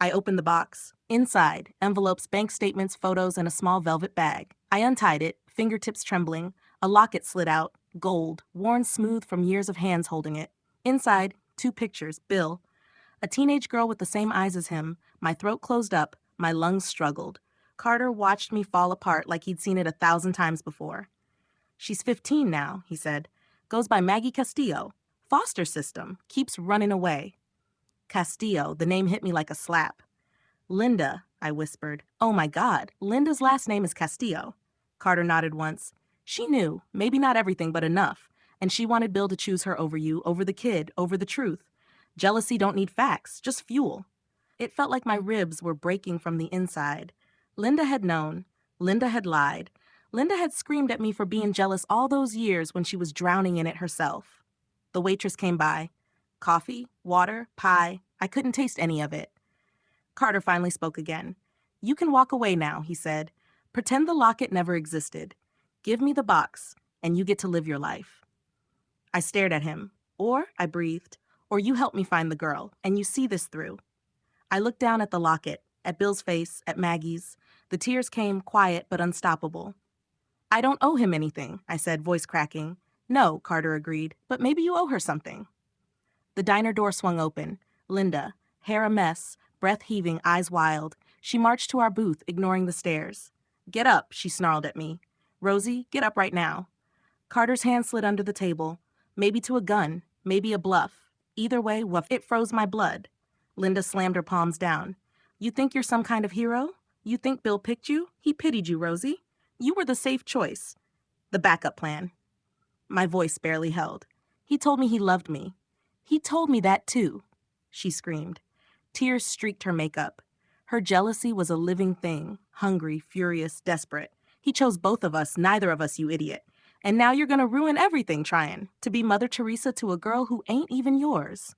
Speaker 1: I opened the box. Inside, envelopes, bank statements, photos, and a small velvet bag. I untied it, fingertips trembling. A locket slid out, gold, worn smooth from years of hands holding it. Inside, 2 pictures, Bill. A teenage girl with the same eyes as him. My throat closed up, my lungs struggled. Carter watched me fall apart like he'd seen it 1,000 times before. "She's 15 now," he said. "Goes by Maggie Castillo. Foster system. Keeps running away." Castillo, the name hit me like a slap. "Linda," I whispered. "Oh my God, Linda's last name is Castillo." Carter nodded once. "She knew, maybe not everything, but enough. And she wanted Bill to choose her over you, over the kid, over the truth. Jealousy don't need facts, just fuel." It felt like my ribs were breaking from the inside. Linda had known. Linda had lied. Linda had screamed at me for being jealous all those years when she was drowning in it herself. The waitress came by. Coffee, water, pie. I couldn't taste any of it. Carter finally spoke again. "You can walk away now," he said. "Pretend the locket never existed. Give me the box, and you get to live your life." I stared at him. "Or," I breathed, "or you help me find the girl, and you see this through." I looked down at the locket, at Bill's face, at Maggie's. The tears came, quiet but unstoppable. "I don't owe him anything," I said, voice cracking. "No," Carter agreed, "but maybe you owe her something." The diner door swung open. Linda, hair a mess, breath heaving, eyes wild. She marched to our booth, ignoring the stares. "Get up," she snarled at me. "Rosie, get up right now." Carter's hand slid under the table. Maybe to a gun, maybe a bluff. Either way, woof, it froze my blood. Linda slammed her palms down. "You think you're some kind of hero? You think Bill picked you? He pitied you, Rosie. You were the safe choice. The backup plan." My voice barely held. "He told me he loved me." "He told me that too," she screamed. Tears streaked her makeup. Her jealousy was a living thing, hungry, furious, desperate. "He chose both of us, neither of us, you idiot. And now you're gonna ruin everything trying to be Mother Teresa to a girl who ain't even yours."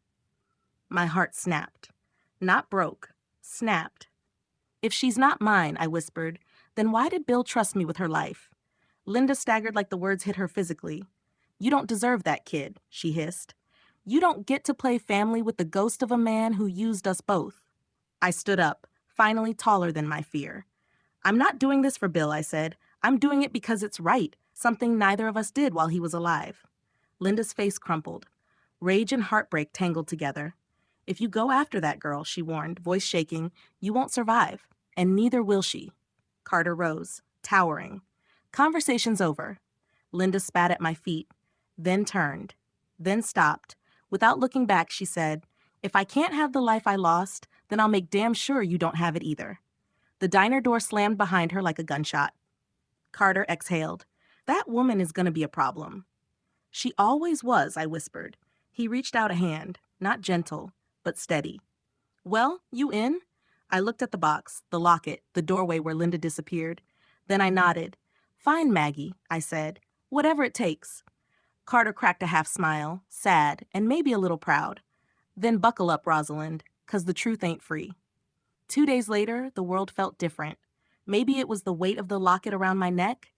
Speaker 1: My heart snapped. Not broke. Snapped. "If she's not mine," I whispered, "then why did Bill trust me with her life?" Linda staggered like the words hit her physically. "You don't deserve that kid," she hissed. "You don't get to play family with the ghost of a man who used us both." I stood up, finally taller than my fear. "I'm not doing this for Bill," I said. I'm doing it because it's right, something neither of us did while he was alive. Linda's face crumpled. Rage and heartbreak tangled together. If you go after that girl, she warned, voice shaking, you won't survive, and neither will she. Carter rose, towering. Conversation's over. Linda spat at my feet, then turned, then stopped. Without looking back, she said, if I can't have the life I lost, then I'll make damn sure you don't have it either. The diner door slammed behind her like a gunshot. Carter exhaled. That woman is going to be a problem. She always was, I whispered. He reached out a hand, not gentle, but steady. Well, you in? I looked at the box, the locket, the doorway where Linda disappeared. Then I nodded. Fine, Maggie, I said. Whatever it takes. Carter cracked a half smile, sad, and maybe a little proud. Then buckle up, Rosalind, 'cause the truth ain't free. 2 days later, the world felt different. Maybe it was the weight of the locket around my neck.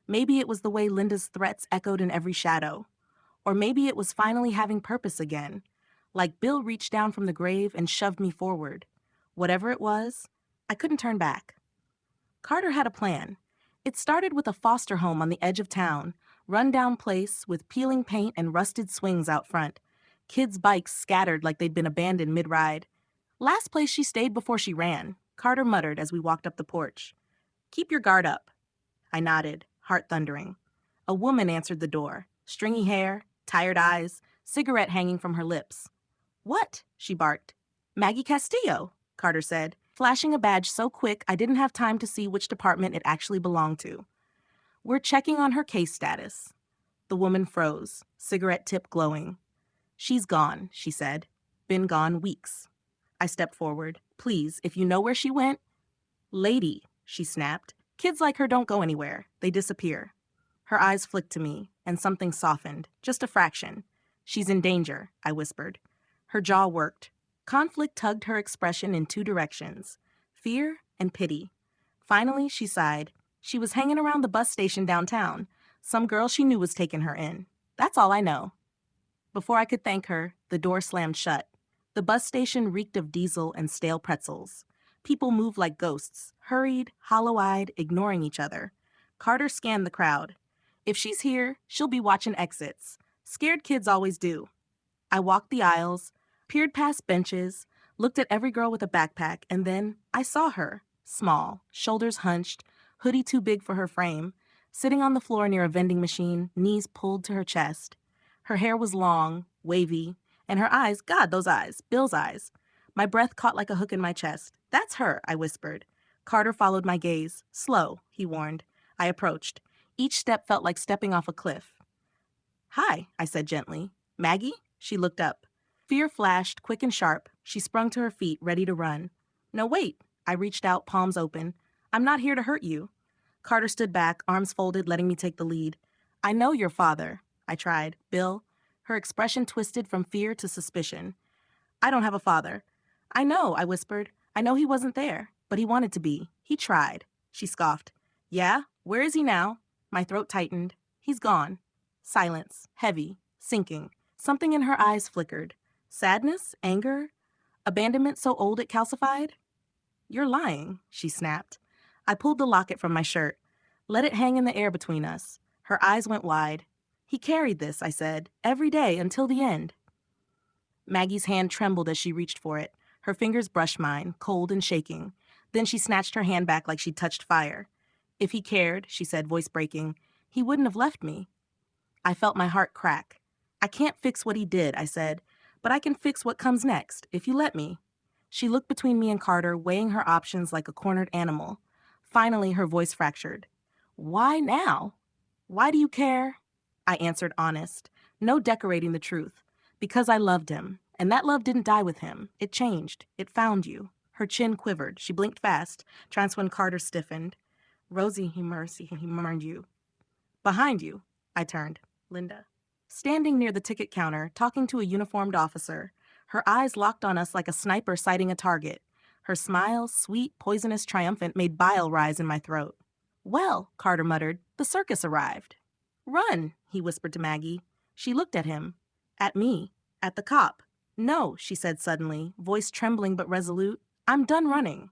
Speaker 1: Maybe it was the way Linda's threats echoed in every shadow. Or maybe it was finally having purpose again. Like Bill reached down from the grave and shoved me forward. Whatever it was, I couldn't turn back. Carter had a plan. It started with a foster home on the edge of town, run-down place with peeling paint and rusted swings out front. Kids' bikes scattered like they'd been abandoned mid-ride. Last place she stayed before she ran, Carter muttered as we walked up the porch. Keep your guard up. I nodded, heart thundering. A woman answered the door, stringy hair, tired eyes, cigarette hanging from her lips. What? She barked. Maggie Castillo, Carter said, flashing a badge so quick I didn't have time to see which department it actually belonged to. We're checking on her case status. The woman froze, cigarette tip glowing. She's gone, she said. Been gone weeks. I stepped forward. Please, if you know where she went. Lady, she snapped. Kids like her don't go anywhere. They disappear. Her eyes flicked to me, and something softened, just a fraction. She's in danger, I whispered. Her jaw worked. Conflict tugged her expression in 2 directions, fear and pity. Finally, she sighed. She was hanging around the bus station downtown. Some girl she knew was taking her in. That's all I know. Before I could thank her, the door slammed shut. The bus station reeked of diesel and stale pretzels. People moved like ghosts, hurried, hollow-eyed, ignoring each other. Carter scanned the crowd. If she's here, she'll be watching exits. Scared kids always do. I walked the aisles, peered past benches, looked at every girl with a backpack, and then I saw her, small, shoulders hunched, hoodie too big for her frame, sitting on the floor near a vending machine, knees pulled to her chest. Her hair was long, wavy, and her eyes, God, those eyes, Bill's eyes. My breath caught like a hook in my chest. That's her, I whispered. Carter followed my gaze. Slow, he warned. I approached. Each step felt like stepping off a cliff. Hi, I said gently. Maggie? She looked up. Fear flashed, quick and sharp. She sprung to her feet, ready to run. No, wait. I reached out, palms open. I'm not here to hurt you. Carter stood back, arms folded, letting me take the lead. I know your father. I tried. Bill. Her expression twisted from fear to suspicion. I don't have a father. I know, I whispered. I know he wasn't there, but he wanted to be. He tried. She scoffed. Yeah? Where is he now? My throat tightened. He's gone. Silence. Heavy. Sinking. Something in her eyes flickered. Sadness? Anger? Abandonment so old it calcified? You're lying, she snapped. I pulled the locket from my shirt. Let it hang in the air between us. Her eyes went wide. He carried this, I said, every day until the end. Maggie's hand trembled as she reached for it. Her fingers brushed mine, cold and shaking. Then she snatched her hand back like she'd touched fire. If he cared, she said, voice breaking, he wouldn't have left me. I felt my heart crack. I can't fix what he did, I said, but I can fix what comes next, if you let me. She looked between me and Carter, weighing her options like a cornered animal. Finally, her voice fractured. Why now? Why do you care? I answered honest. No decorating the truth. Because I loved him. And that love didn't die with him. It changed. It found you. Her chin quivered. She blinked fast. Just when Carter stiffened. Rosie, he murmured you. Behind you. I turned. Linda. Standing near the ticket counter, talking to a uniformed officer. Her eyes locked on us like a sniper sighting a target. Her smile, sweet, poisonous, triumphant, made bile rise in my throat. Well, Carter muttered, the circus arrived. Run, he whispered to Maggie. She looked at him. At me. At the cop. No, she said suddenly, voice trembling but resolute. I'm done running.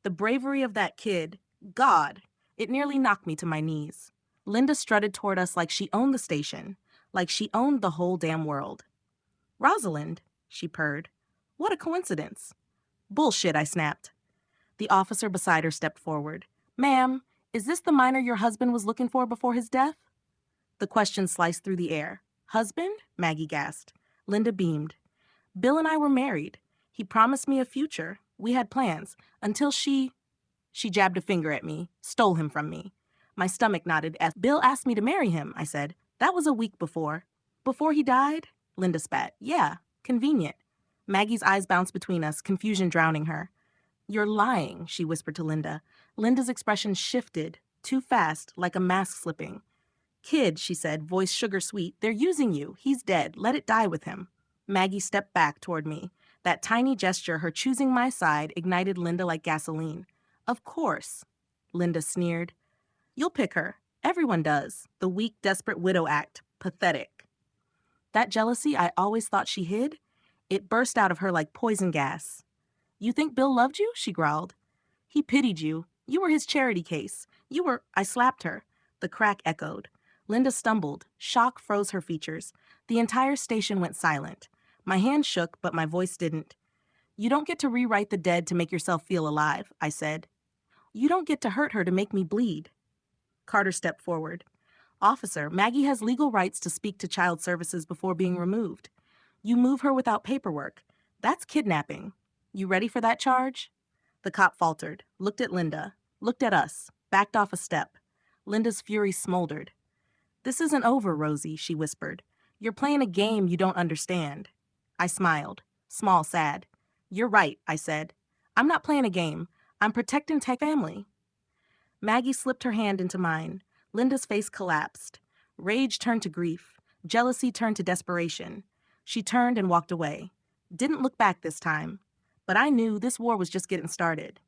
Speaker 1: The bravery of that kid. God. It nearly knocked me to my knees. Linda strutted toward us like she owned the station, like she owned the whole damn world. "Rosalind," she purred. "What a coincidence." "Bullshit," I snapped. The officer beside her stepped forward. "Ma'am, is this the minor your husband was looking for before his death?" The question sliced through the air. "Husband?" Maggie gasped. Linda beamed. "Bill and I were married. He promised me a future. We had plans. Until she jabbed a finger at me, stole him from me. My stomach knotted as Bill asked me to marry him, I said. That was a week before. Before he died? Linda spat. Yeah, convenient. Maggie's eyes bounced between us, confusion drowning her. "You're lying," she whispered to Linda. Linda's expression shifted, too fast, like a mask slipping. "Kid," she said, voice sugar sweet, "they're using you. He's dead. Let it die with him." Maggie stepped back toward me. That tiny gesture, her choosing my side, ignited Linda like gasoline. "Of course," Linda sneered. "You'll pick her. Everyone does. The weak, desperate widow act. Pathetic." That jealousy I always thought she hid, it burst out of her like poison gas. "You think Bill loved you?" she growled. "He pitied you. You were his charity case. You were—" I slapped her. The crack echoed. Linda stumbled. Shock froze her features. The entire station went silent. My hand shook, but my voice didn't. "You don't get to rewrite the dead to make yourself feel alive," I said. "You don't get to hurt her to make me bleed." Carter stepped forward. "Officer, Maggie has legal rights to speak to child services before being removed. You move her without paperwork. That's kidnapping. You ready for that charge?" The cop faltered, looked at Linda, looked at us, backed off a step. Linda's fury smoldered. "This isn't over, Rosie," she whispered. "You're playing a game you don't understand." I smiled, small, sad. "You're right," I said. "I'm not playing a game. I'm protecting Tech family." Maggie slipped her hand into mine. Linda's face collapsed. Rage turned to grief. Jealousy turned to desperation. She turned and walked away. Didn't look back this time. But I knew this war was just getting started.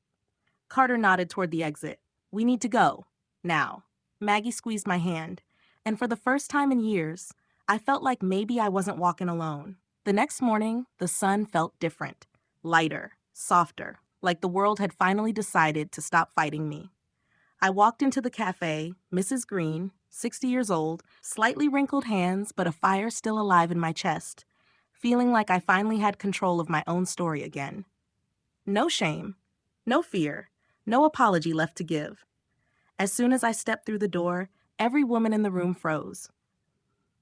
Speaker 1: Carter nodded toward the exit. "We need to go. Now." Maggie squeezed my hand. And for the first time in years, I felt like maybe I wasn't walking alone. The next morning, the sun felt different. Lighter, softer, like the world had finally decided to stop fighting me. I walked into the cafe, Mrs. Green, 60 years old, slightly wrinkled hands, but a fire still alive in my chest, feeling like I finally had control of my own story again. No shame, no fear, no apology left to give. As soon as I stepped through the door, every woman in the room froze.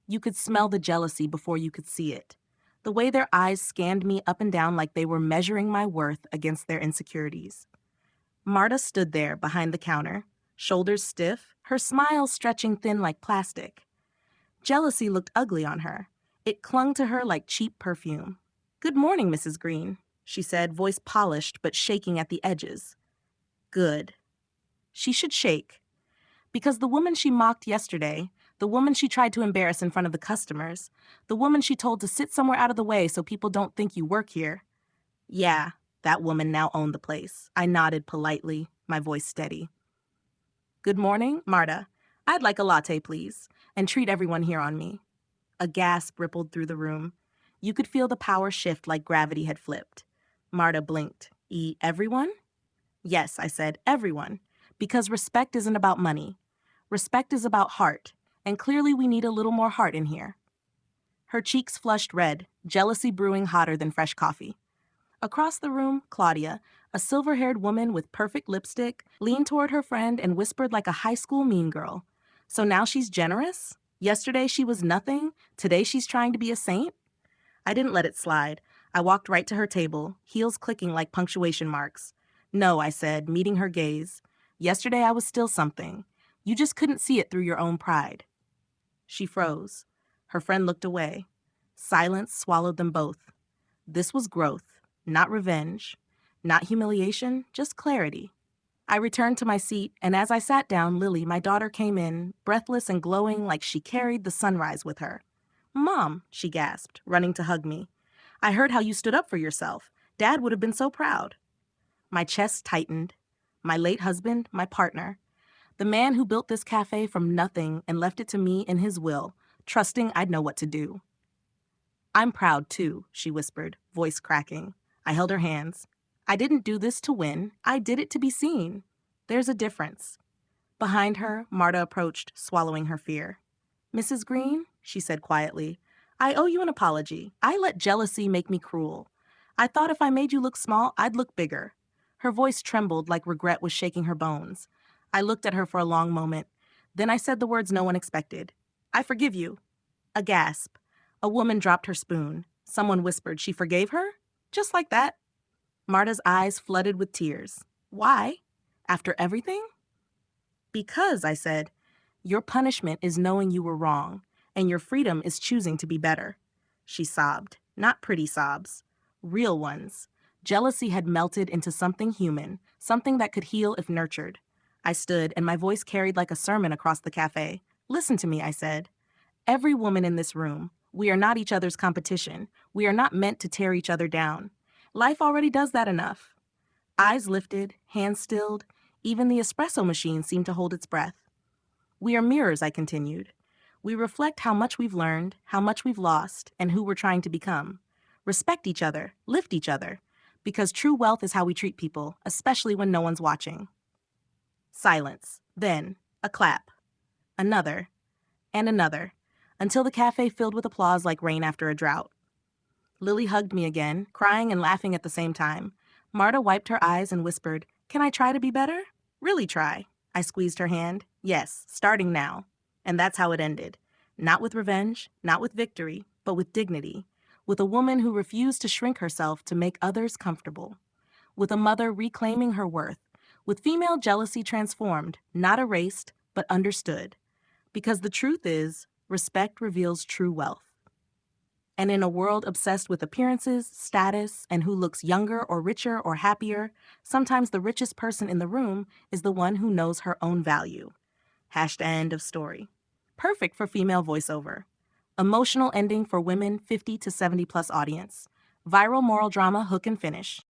Speaker 1: You could smell the jealousy before you could see it. The way their eyes scanned me up and down like they were measuring my worth against their insecurities. Marta stood there behind the counter, shoulders stiff, her smile stretching thin like plastic. Jealousy looked ugly on her. It clung to her like cheap perfume. "Good morning, Mrs. Green," she said, voice polished but shaking at the edges. Good. She should shake. Because the woman she mocked yesterday, the woman she tried to embarrass in front of the customers, the woman she told to sit somewhere out of the way so people don't think you work here. Yeah, that woman now owned the place. I nodded politely, my voice steady. "Good morning, Marta. I'd like a latte, please, and treat everyone here on me." A gasp rippled through the room. You could feel the power shift like gravity had flipped. Marta blinked. Everyone?" "Yes," I said, "everyone. Because respect isn't about money. Respect is about heart, and clearly we need a little more heart in here." Her cheeks flushed red, jealousy brewing hotter than fresh coffee. Across the room, Claudia, a silver-haired woman with perfect lipstick, leaned toward her friend and whispered like a high school mean girl. "So now she's generous? Yesterday she was nothing. Today she's trying to be a saint?" I didn't let it slide. I walked right to her table, heels clicking like punctuation marks. "No," I said, meeting her gaze. "Yesterday I was still something. You just couldn't see it through your own pride." She froze. Her friend looked away. Silence swallowed them both. This was growth, not revenge, not humiliation, just clarity. I returned to my seat, and as I sat down, Lily, my daughter, came in, breathless and glowing like she carried the sunrise with her. "Mom," she gasped, running to hug me. "I heard how you stood up for yourself. Dad would have been so proud." My chest tightened. My late husband, my partner. The man who built this cafe from nothing and left it to me in his will, trusting I'd know what to do. "I'm proud, too," she whispered, voice cracking. I held her hands. "I didn't do this to win. I did it to be seen. There's a difference." Behind her, Marta approached, swallowing her fear. "Mrs. Green," she said quietly, "I owe you an apology. I let jealousy make me cruel. I thought if I made you look small, I'd look bigger." Her voice trembled like regret was shaking her bones. I looked at her for a long moment. Then I said the words no one expected. "I forgive you." A gasp. A woman dropped her spoon. Someone whispered she forgave her? Just like that. Marta's eyes flooded with tears. "Why? After everything?" "Because," I said, "your punishment is knowing you were wrong, and your freedom is choosing to be better." She sobbed. Not pretty sobs. Real ones. Jealousy had melted into something human, something that could heal if nurtured. I stood, and my voice carried like a sermon across the cafe. "Listen to me," I said. "Every woman in this room. We are not each other's competition. We are not meant to tear each other down. Life already does that enough." Eyes lifted, hands stilled. Even the espresso machine seemed to hold its breath. "We are mirrors," I continued. "We reflect how much we've learned, how much we've lost, and who we're trying to become. Respect each other, lift each other, because true wealth is how we treat people, especially when no one's watching." Silence. Then, a clap. Another. And another, until the cafe filled with applause like rain after a drought. Lily hugged me again, crying and laughing at the same time. Marta wiped her eyes and whispered, "Can I try to be better?" "Really try." I squeezed her hand. "Yes, starting now." And that's how it ended. Not with revenge, not with victory, but with dignity. With a woman who refused to shrink herself to make others comfortable. With a mother reclaiming her worth. With female jealousy transformed, not erased, but understood. Because the truth is, respect reveals true wealth. And in a world obsessed with appearances, status, and who looks younger or richer or happier, sometimes the richest person in the room is the one who knows her own value. End of story. Perfect for female voiceover. Emotional ending for women 50 to 70 plus audience. Viral moral drama hook and finish.